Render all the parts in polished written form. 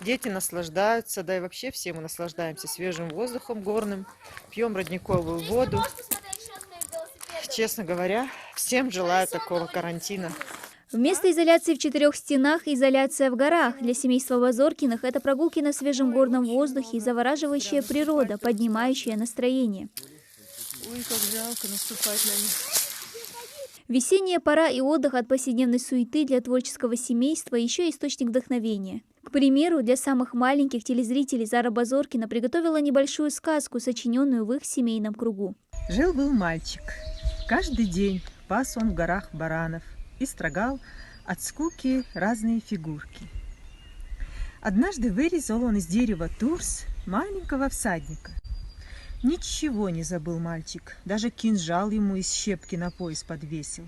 Дети наслаждаются, да и вообще все мы наслаждаемся свежим воздухом горным, пьем родниковую воду. Честно говоря, всем желаю такого карантина. Вместо изоляции в четырех стенах – изоляция в горах. Для семейства Базоркиных это прогулки на свежем горном воздухе и завораживающая природа, поднимающая настроение. Ой, как жалко наступать на них. Весенняя пора и отдых от повседневной суеты для творческого семейства – еще источник вдохновения. К примеру, для самых маленьких телезрителей Зара Базоркина приготовила небольшую сказку, сочиненную в их семейном кругу. Жил-был мальчик. Каждый день пас он в горах баранов и строгал от скуки разные фигурки. Однажды вырезал он из дерева турс маленького всадника. Ничего не забыл мальчик, даже кинжал ему из щепки на пояс подвесил.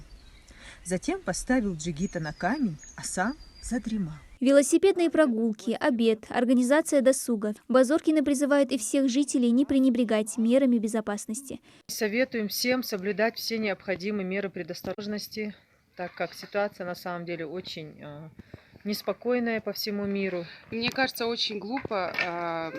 Затем поставил джигита на камень, а сам задремал. Велосипедные прогулки, обед, организация досуга. Базоркины призывают и всех жителей не пренебрегать мерами безопасности. Советуем всем соблюдать все необходимые меры предосторожности, так как ситуация на самом деле очень неспокойная по всему миру. Мне кажется, очень глупо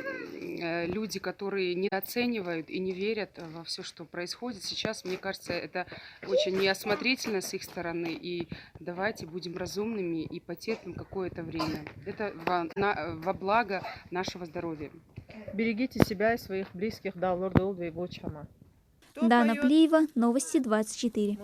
люди, которые недооценивают и не верят во все, что происходит сейчас. Мне кажется, это очень неосмотрительно с их стороны. И давайте будем разумными и потерпим какое-то время. Это во благо нашего здоровья. Берегите себя и своих близких. Да, лорда Олдвей, Волчама. Дана Плиева, Новости 24.